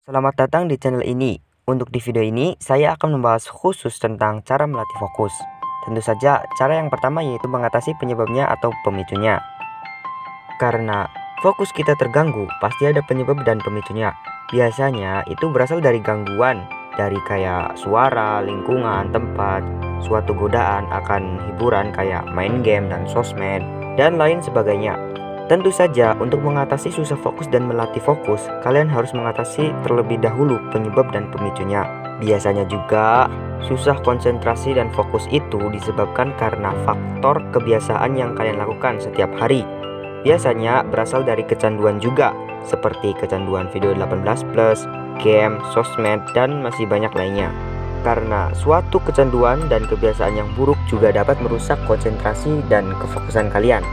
Selamat datang di channel ini. Untuk di video ini, saya akan membahas khusus tentang cara melatih fokus. Tentu saja, cara yang pertama yaitu mengatasi penyebabnya atau pemicunya. Karena fokus kita terganggu, pasti ada penyebab dan pemicunya. Biasanya itu berasal dari gangguan, dari kayak suara, lingkungan, tempat, suatu godaan akan hiburan kayak main game dan sosmed, dan lain sebagainya. Tentu saja, untuk mengatasi susah fokus dan melatih fokus, kalian harus mengatasi terlebih dahulu penyebab dan pemicunya. Biasanya juga, susah konsentrasi dan fokus itu disebabkan karena faktor kebiasaan yang kalian lakukan setiap hari. Biasanya berasal dari kecanduan juga, seperti kecanduan video 18+, game, sosmed, dan masih banyak lainnya. Karena suatu kecanduan dan kebiasaan yang buruk juga dapat merusak konsentrasi dan kefokusan kalian.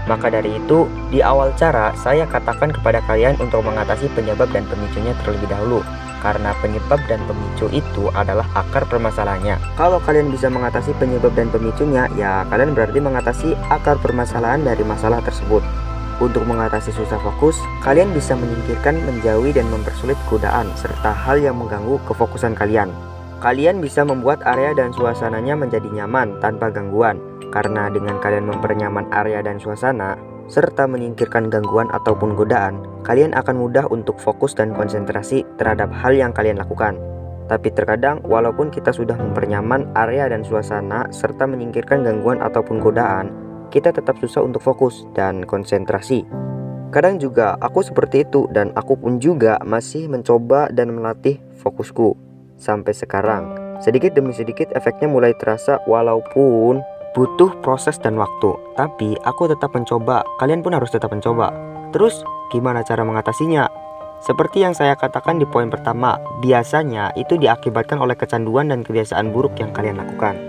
Maka dari itu, di awal cara saya katakan kepada kalian untuk mengatasi penyebab dan pemicunya terlebih dahulu. Karena penyebab dan pemicu itu adalah akar permasalahannya. Kalau kalian bisa mengatasi penyebab dan pemicunya, ya kalian berarti mengatasi akar permasalahan dari masalah tersebut. Untuk mengatasi susah fokus, kalian bisa menyingkirkan, menjauhi, dan mempersulit godaan serta hal yang mengganggu kefokusan kalian. Kalian bisa membuat area dan suasananya menjadi nyaman tanpa gangguan. Karena dengan kalian mempernyaman area dan suasana, serta menyingkirkan gangguan ataupun godaan, kalian akan mudah untuk fokus dan konsentrasi terhadap hal yang kalian lakukan. Tapi terkadang, walaupun kita sudah mempernyaman area dan suasana, serta menyingkirkan gangguan ataupun godaan, kita tetap susah untuk fokus dan konsentrasi. Kadang juga aku seperti itu, dan aku pun juga masih mencoba dan melatih fokusku. Sampai sekarang, sedikit demi sedikit efeknya mulai terasa walaupun butuh proses dan waktu, tapi aku tetap mencoba. Kalian pun harus tetap mencoba. Terus, gimana cara mengatasinya? Seperti yang saya katakan di poin pertama, biasanya itu diakibatkan oleh kecanduan dan kebiasaan buruk yang kalian lakukan.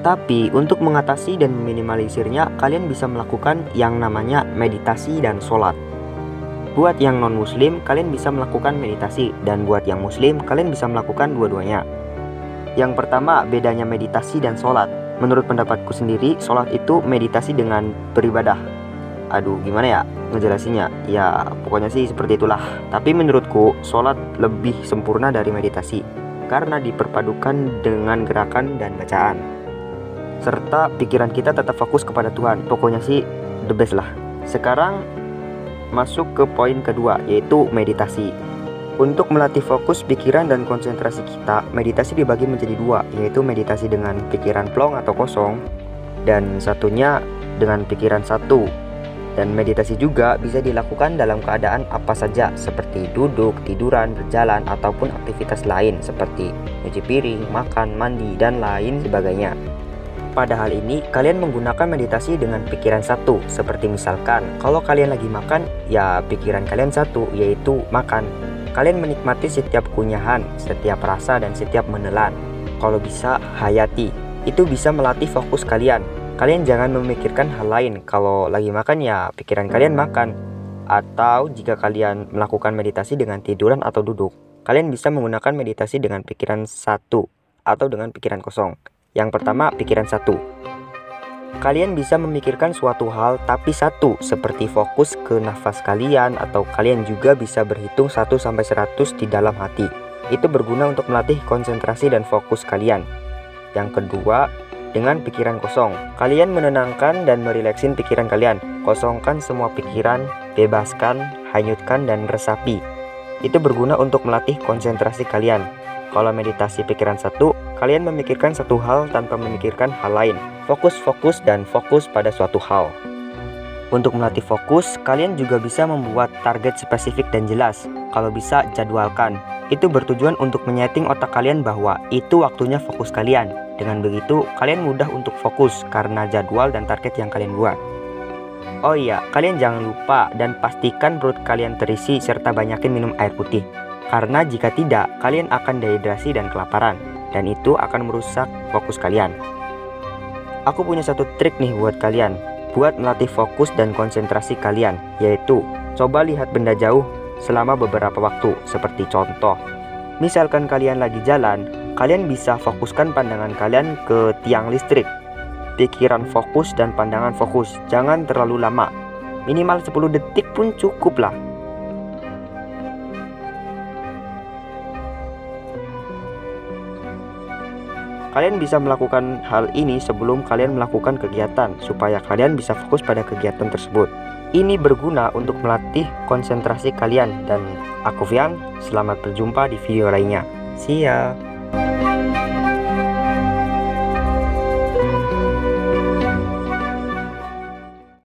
Tapi, untuk mengatasi dan meminimalisirnya, kalian bisa melakukan yang namanya meditasi dan sholat. Buat yang non-muslim, kalian bisa melakukan meditasi, dan buat yang muslim, kalian bisa melakukan dua-duanya. Yang pertama, bedanya meditasi dan sholat. Menurut pendapatku sendiri, sholat itu meditasi dengan beribadah. Aduh, gimana ya ngejelasinnya? Ya, pokoknya sih seperti itulah. Tapi menurutku, sholat lebih sempurna dari meditasi, karena diperpadukan dengan gerakan dan bacaan. Serta pikiran kita tetap fokus kepada Tuhan. Pokoknya sih the best lah. Sekarang masuk ke poin kedua, yaitu meditasi. Untuk melatih fokus, pikiran, dan konsentrasi kita, meditasi dibagi menjadi dua, yaitu meditasi dengan pikiran plong atau kosong, dan satunya dengan pikiran satu. Dan meditasi juga bisa dilakukan dalam keadaan apa saja, seperti duduk, tiduran, berjalan, ataupun aktivitas lain seperti nyuci piring, makan, mandi, dan lain sebagainya. Pada hal ini, kalian menggunakan meditasi dengan pikiran satu, seperti misalkan, kalau kalian lagi makan, ya pikiran kalian satu, yaitu makan. Kalian menikmati setiap kunyahan, setiap rasa, dan setiap menelan. Kalau bisa, hayati. Itu bisa melatih fokus kalian. Kalian jangan memikirkan hal lain. Kalau lagi makan, ya pikiran kalian makan. Atau jika kalian melakukan meditasi dengan tiduran atau duduk, kalian bisa menggunakan meditasi dengan pikiran satu atau dengan pikiran kosong. Yang pertama, pikiran satu. Kalian bisa memikirkan suatu hal tapi satu, seperti fokus ke nafas kalian, atau kalian juga bisa berhitung 1-100 di dalam hati. Itu berguna untuk melatih konsentrasi dan fokus kalian. Yang kedua, dengan pikiran kosong. Kalian menenangkan dan merileksin pikiran kalian. Kosongkan semua pikiran, bebaskan, hanyutkan, dan resapi. Itu berguna untuk melatih konsentrasi kalian. Kalau meditasi pikiran satu, kalian memikirkan satu hal tanpa memikirkan hal lain. Fokus dan fokus pada suatu hal. Untuk melatih fokus, kalian juga bisa membuat target spesifik dan jelas. Kalau bisa, jadwalkan. Itu bertujuan untuk menyeting otak kalian bahwa itu waktunya fokus kalian. Dengan begitu, kalian mudah untuk fokus karena jadwal dan target yang kalian buat. Oh iya, kalian jangan lupa dan pastikan perut kalian terisi serta banyakin minum air putih. Karena jika tidak, kalian akan dehidrasi dan kelaparan, dan itu akan merusak fokus kalian. Aku punya satu trik nih buat kalian, buat melatih fokus dan konsentrasi kalian, yaitu coba lihat benda jauh selama beberapa waktu. Seperti contoh, misalkan kalian lagi jalan, kalian bisa fokuskan pandangan kalian ke tiang listrik. Pikiran fokus dan pandangan fokus, jangan terlalu lama, minimal 10 detik pun cukup lah. Kalian bisa melakukan hal ini sebelum kalian melakukan kegiatan, supaya kalian bisa fokus pada kegiatan tersebut. Ini berguna untuk melatih konsentrasi kalian, dan aku Fian, selamat berjumpa di video lainnya. See ya!